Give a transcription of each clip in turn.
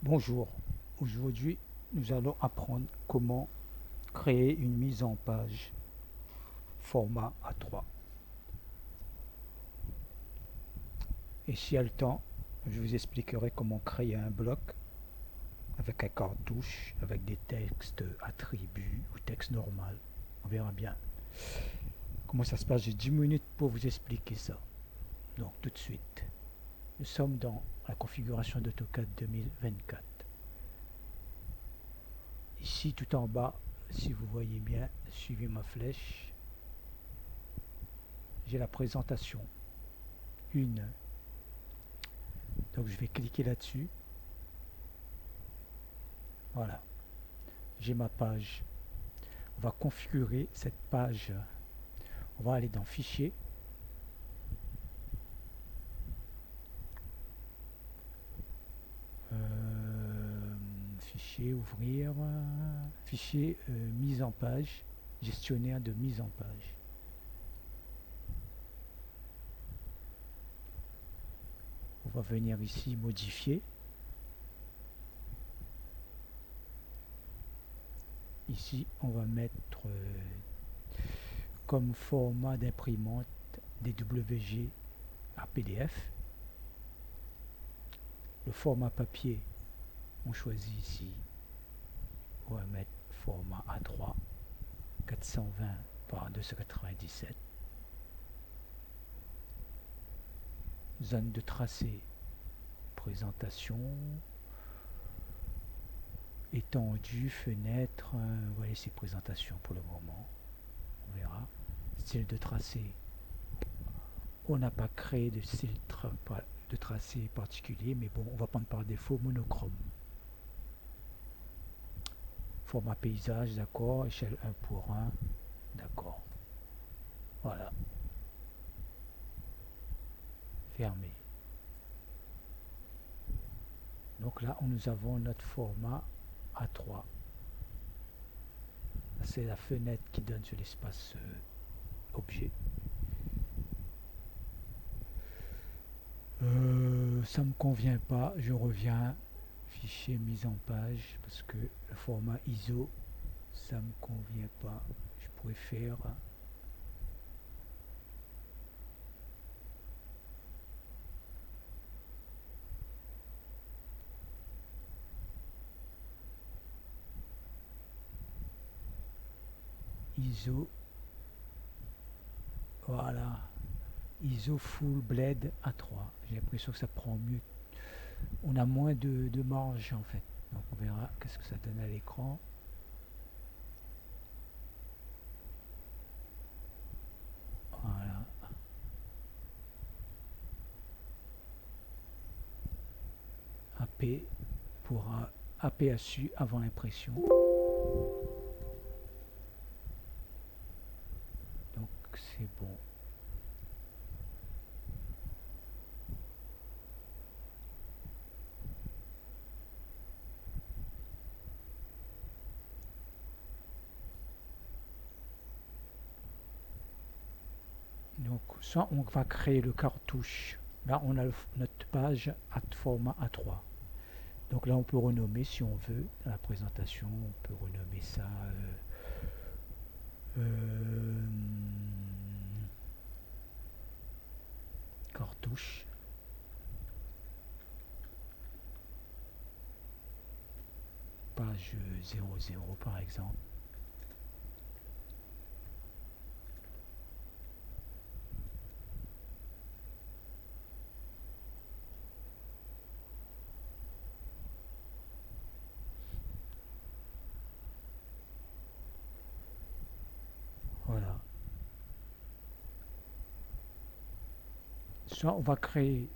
Bonjour, aujourd'hui nous allons apprendre comment créer une mise en page format A3. Et s'il y a le temps, je vous expliquerai comment créer un bloc avec un cartouche, avec des textes attributs ou texte normal. On verra bien comment ça se passe. J'ai 10 minutes pour vous expliquer ça. Donc tout de suite, nous sommes dans la configuration d'AutoCAD 2024. Ici tout en bas, si vous voyez bien, suivez ma flèche, j'ai la présentation 1. Donc je vais cliquer là-dessus. Voilà, j'ai ma page. On va configurer cette page. On va aller dans Fichier. Fichier, ouvrir. Fichier, mise en page. Gestionnaire de mise en page. On va venir ici modifier. Ici, on va mettre comme format d'imprimante DWG à PDF. Le format papier, on choisit ici. On va mettre format A3 420 par 297. Zone de tracé, présentation, étendue, fenêtre, voyez ces présentations pour le moment, on verra. Style de tracé, on n'a pas créé de style de tracé particulier, mais bon, on va prendre par défaut monochrome. Format paysage, d'accord, échelle 1:1, d'accord. Voilà. Fermé. Donc là, nous avons notre format A3. C'est la fenêtre qui donne sur l'espace objet. Ça me convient pas, je reviens fichier mise en page parce que le format ISO ça me convient pas. Je pourrais faire ISO, voilà, ISO full blade A3. J'ai l'impression que ça prend mieux, on a moins de marge en fait. Donc on verra qu'est-ce que ça donne à l'écran. Voilà. AP pour APSU avant impression. Donc c'est bon. Donc soit on va créer le cartouche. Là on a notre page à format A3. Donc là on peut renommer si on veut. Dans la présentation on peut renommer ça cartouche. Page 00 par exemple. Voilà. Soit on va créer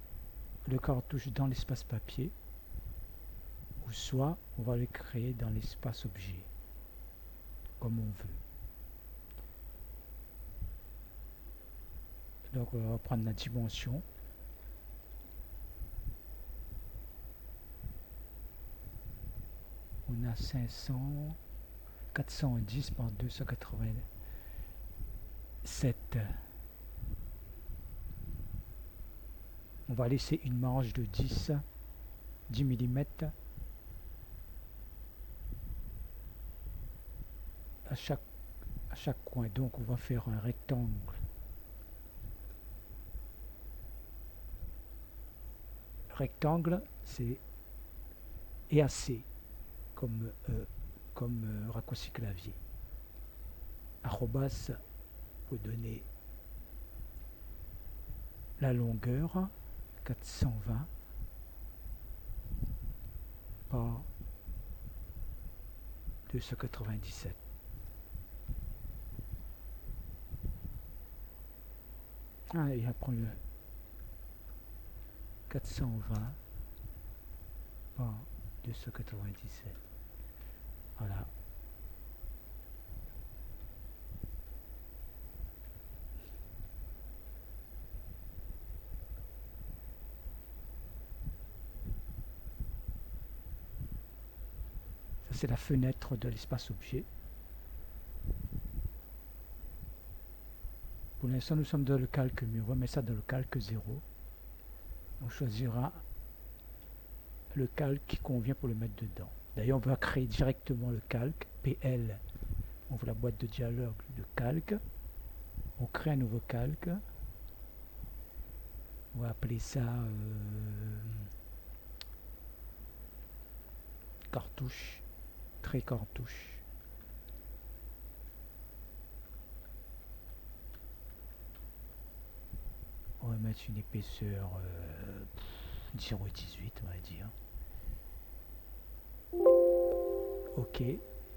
le cartouche dans l'espace papier, ou soit on va le créer dans l'espace objet, comme on veut. Donc on va prendre la dimension. On a 500, 410 par 287. On va laisser une marge de 10 mm à chaque coin. Donc on va faire un rectangle. Rectangle, c'est EAC comme, raccourci clavier. Arrobas pour donner la longueur 420 par 297. Et après le 420 par 297. Voilà. Ça, c'est la fenêtre de l'espace objet. Pour l'instant, nous sommes dans le calque mur. On va mettre ça dans le calque 0. On choisira le calque qui convient pour le mettre dedans. D'ailleurs, on va créer directement le calque. PL. On ouvre la boîte de dialogue de calque. On crée un nouveau calque. On va appeler ça cartouche. Trait cartouche. On va mettre une épaisseur 0,18, on va dire. Ok,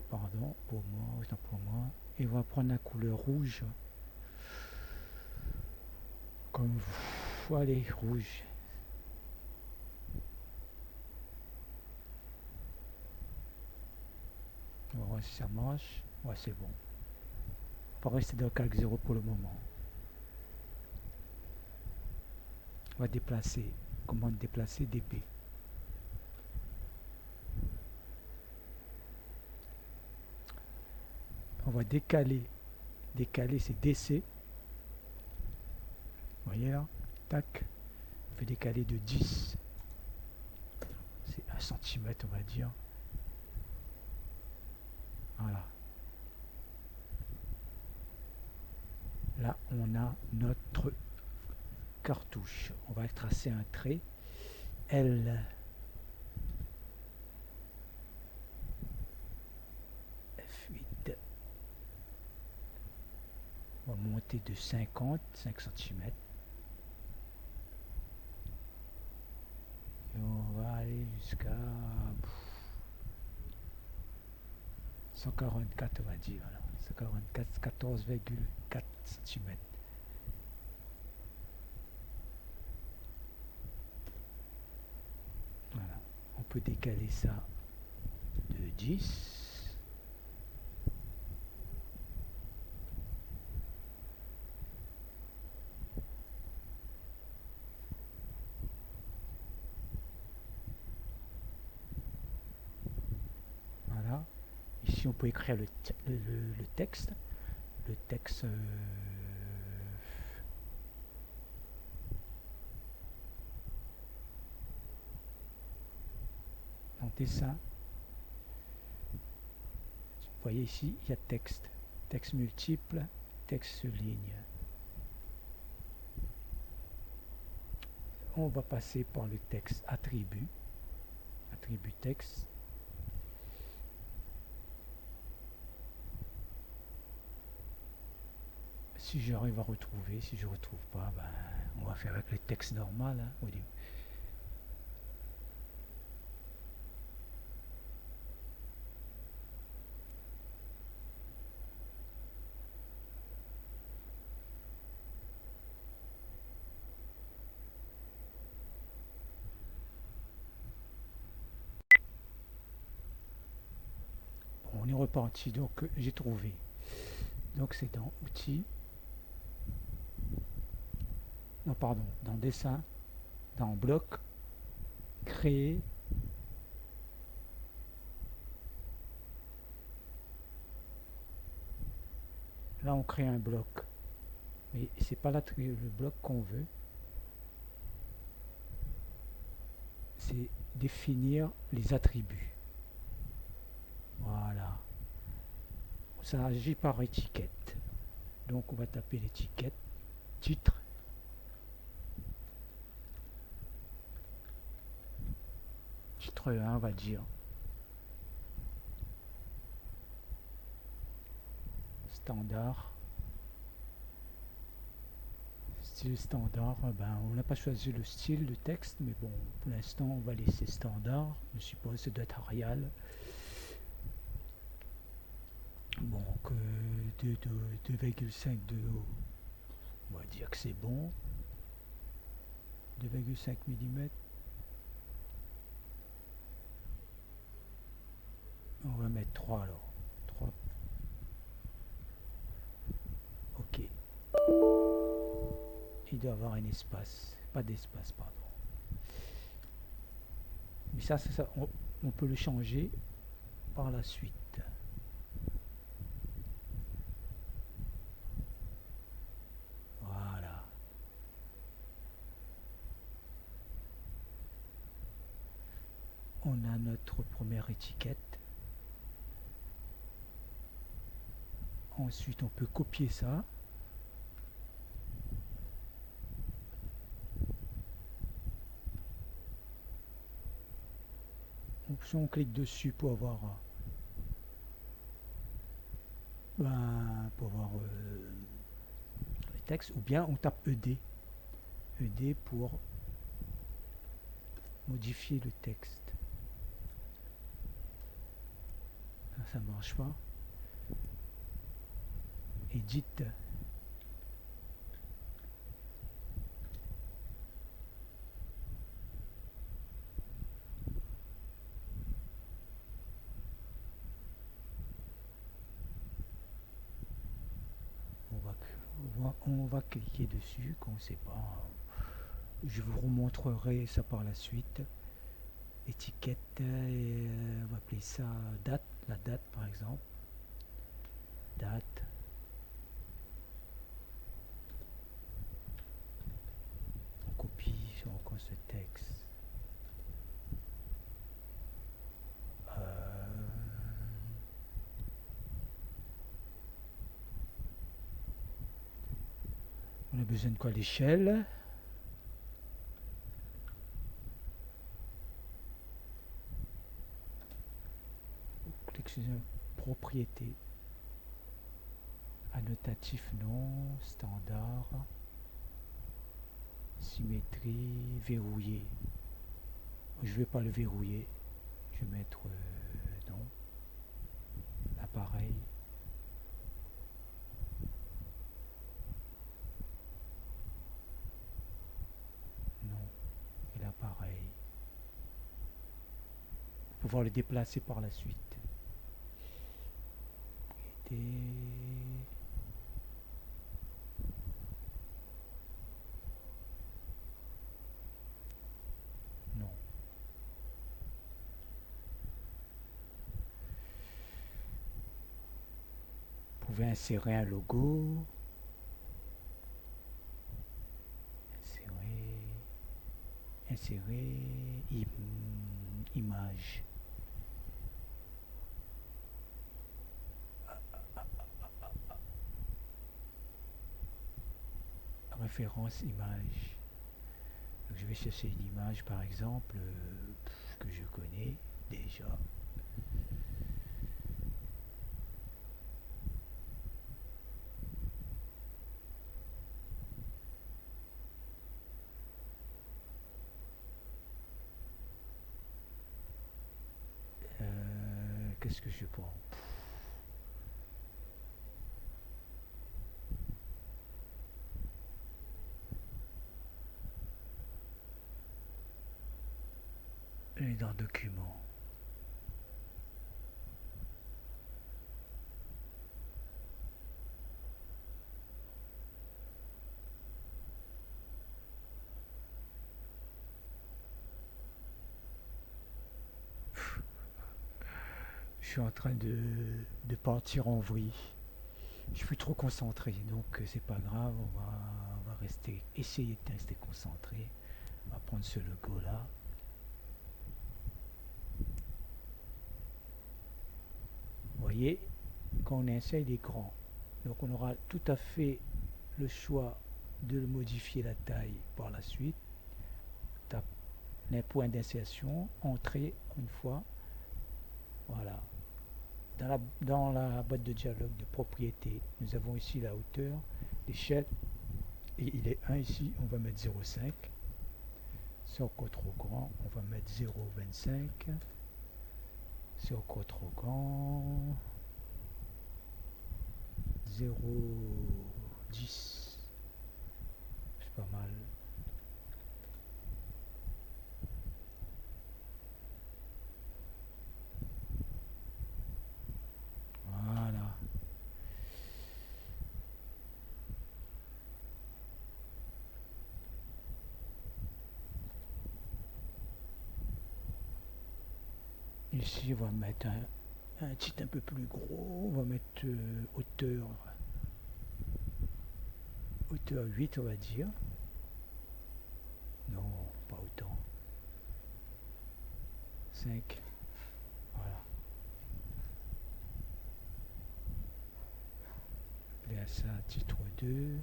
pardon, pour moi, autant pour moi. Et on va prendre la couleur rouge. Comme vous, allez, rouge. On va voir si ça marche. Ouais, c'est bon. On va rester dans le calque 0 pour le moment. On va déplacer. Commande déplacer DB. On va décaler. Décaler, c'est DC. Vous voyez là? Tac. On fait décaler de 10. C'est 1 cm, on va dire. Voilà. Là, on a notre cartouche. On va tracer un trait. L. F8. On va monter de 5 cm. Et on va aller jusqu'à 144, on va dire. 144, 14,4 cm. Voilà. On peut décaler ça de 10. Voilà. Ici, on peut écrire le texte. Le texte en dessin. Vous voyez ici, il y a texte. Texte multiple, texte ligne. On va passer par le texte attribut. Attribut texte. Si j'arrive à retrouver, si je ne retrouve pas, ben, on va faire avec le texte normal. Hein, au début. Bon, on est reparti, donc j'ai trouvé. Donc c'est dans outils. Non, pardon, dans dessin, dans bloc, créer. Là, on crée un bloc. Mais c'est pas le bloc qu'on veut. C'est définir les attributs. Voilà. ça agit par étiquette. Donc on va taper l'étiquette, titre, titre 1 on va dire, standard, style standard, ben, on n'a pas choisi le style de texte, mais bon, pour l'instant on va laisser standard, je suppose que ça doit être Arial. Bon, que 2,5 de haut, on va dire que c'est bon. 2,5 mm. On va mettre 3 alors. 3. Ok. Il doit avoir un espace. Pas d'espace, pardon. Mais ça, on peut le changer par la suite. Voilà. On a notre première étiquette. Ensuite, on peut copier ça. On clique dessus pour avoir le texte, ou bien on tape ED pour modifier le texte. Ça marche pas. Edit. On va cliquer dessus, qu'on ne sait pas. Je vous remontrerai ça par la suite. Étiquette, on va appeler ça date, la date par exemple. Date. On copie, on recolle ce texte. On a besoin de quoi? L'échelle. On clique sur propriété. Annotatif non, standard. Symétrie, verrouillé. Je vais pas le verrouiller. Je vais mettre non. Appareil. Non. Et l'appareil. Pour pouvoir le déplacer par la suite. Non. Vous pouvez insérer un logo. Insérer image. Référence image. Donc je vais chercher une image par exemple que je connais déjà. Qu'est-ce que je prends? Et dans document. Je suis en train de partir en vrille. Je suis trop concentré, donc c'est pas grave, on va rester, essayer de rester concentré. On va prendre ce logo là. Vous voyez, quand on essaye, il est grand. Donc on aura tout à fait le choix de modifier la taille par la suite. Tape les points d'insertion, entrée une fois. Voilà. Dans la boîte de dialogue de propriété, nous avons ici la hauteur, l'échelle, et il est 1 ici, on va mettre 0,5. C'est encore trop grand, on va mettre 0,25. C'est encore trop grand. 0,10. C'est pas mal. Voilà. Ici, on va mettre un titre un peu plus gros. On va mettre hauteur 8, on va dire. Non, pas autant. 5. Voilà. Appelez à ça titre 2.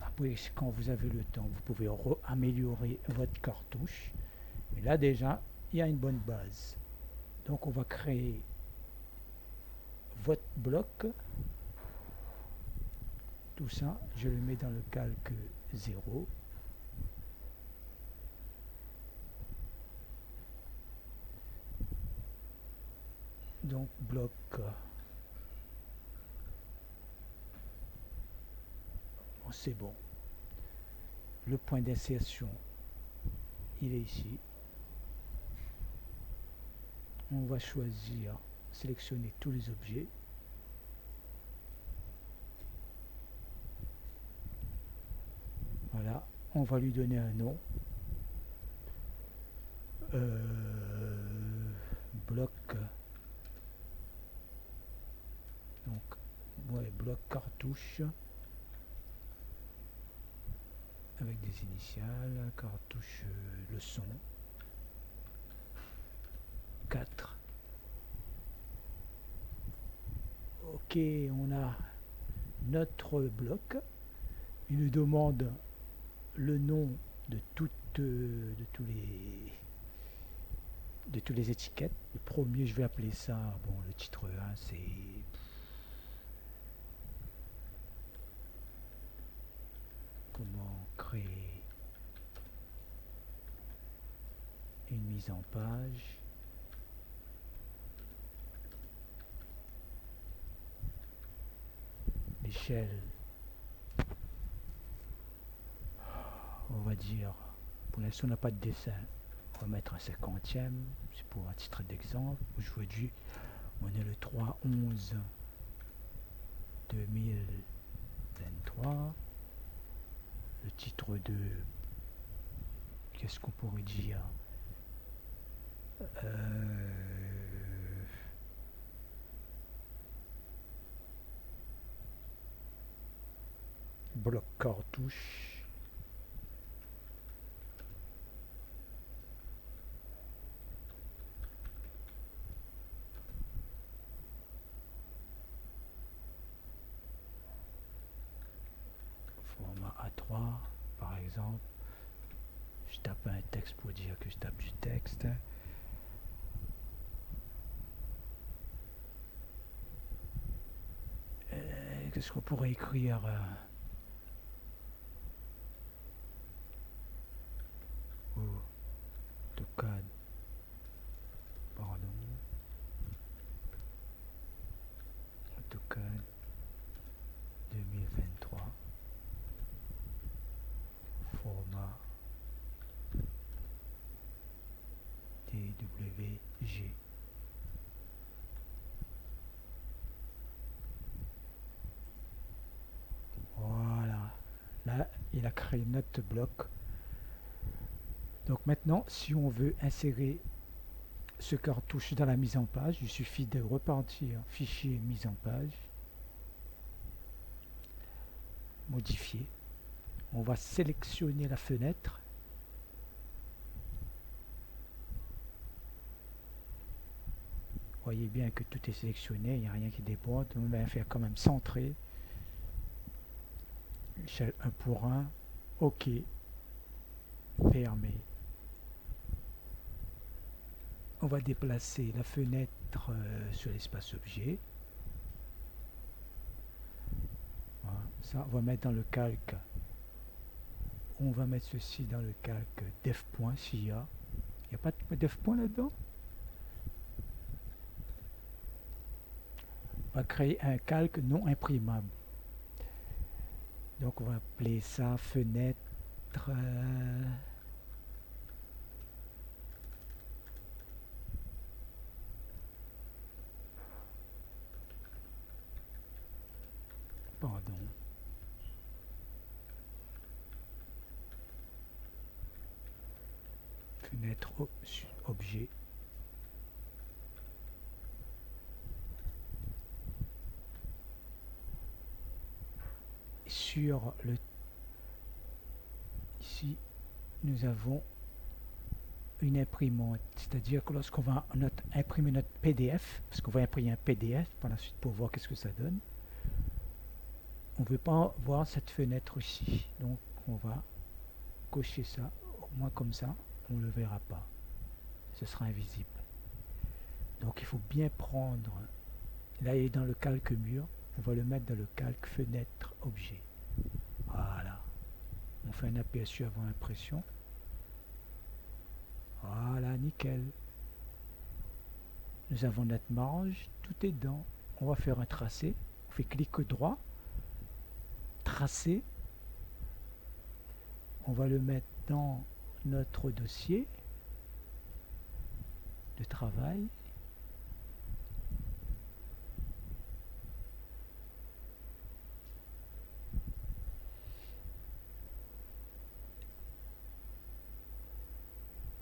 Après, quand vous avez le temps, vous pouvez améliorer votre cartouche. Mais là déjà, il y a une bonne base. Donc on va créer votre bloc. Tout ça, je le mets dans le calque 0. Donc bloc. Bon, c'est bon. Le point d'insertion, il est ici. On va choisir, sélectionner tous les objets. Voilà, on va lui donner un nom. Bloc. Donc, ouais, bloc cartouche. Avec des initiales, cartouche leçon. 4. Ok, on a notre bloc. Il nous demande le nom de toutes les étiquettes. Le premier, je vais appeler ça, bon, le titre 1, c'est comment créer une mise en page. L'échelle, on va dire, pour l'instant on n'a pas de dessin, on va mettre un 50e, c'est pour un titre d'exemple. Aujourd'hui on est le 3/11/2023. Le titre 2, qu'est-ce qu'on pourrait dire, bloc cartouche. Format A3 par exemple. Je tape un texte pour dire que je tape du texte. Qu'est-ce qu'on pourrait écrire, AutoCAD, pardon, AutoCAD 2023, format DWG. Voilà, là il a créé notre bloc. Donc maintenant, si on veut insérer ce cartouche dans la mise en page, il suffit de repartir fichier mise en page, modifier, On va sélectionner la fenêtre. Vous voyez bien que tout est sélectionné, il n'y a rien qui déborde. On va faire quand même centrer. Échelle 1 pour 1. OK. Fermé. On va déplacer la fenêtre sur l'espace objet. Voilà. Ça, on va mettre dans le calque. On va mettre ceci dans le calque def point s'il y a. Il n'y a pas de def point là-dedans? On va créer un calque non imprimable. Donc on va appeler ça fenêtre. Pardon. Fenêtre objet. Sur le ici nous avons une imprimante, c'est-à-dire que lorsqu'on va imprimer notre PDF, parce qu'on va imprimer un PDF par la suite pour voir qu'est-ce que ça donne, on ne veut pas voir cette fenêtre ici, donc on va cocher ça, au moins comme ça on ne le verra pas, ce sera invisible. Donc il faut bien prendre, là il est dans le calque mur, on va le mettre dans le calque fenêtre objet. Voilà, on fait un aperçu avant impression. Voilà, nickel. Nous avons notre marge, tout est dedans. On va faire un tracé. On fait clic droit, tracé. On va le mettre dans notre dossier de travail.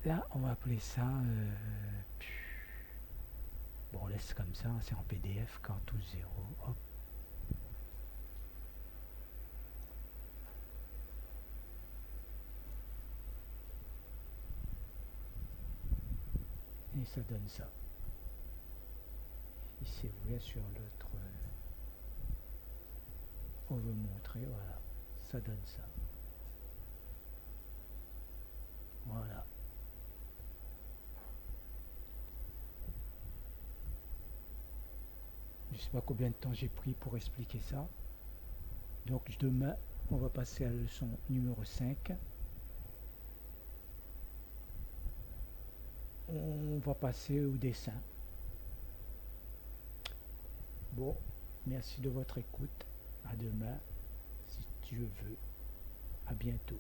Là, on va appeler ça... bon, on laisse comme ça, c'est en PDF, cartouche 0. Hop. Et ça donne ça. Ici, vous voyez sur l'autre... on veut montrer, voilà. Ça donne ça. Voilà. Je ne sais pas combien de temps j'ai pris pour expliquer ça. Donc demain, on va passer à la leçon numéro 5. On va passer au dessin. Bon, merci de votre écoute. À demain, si Dieu veut. À bientôt.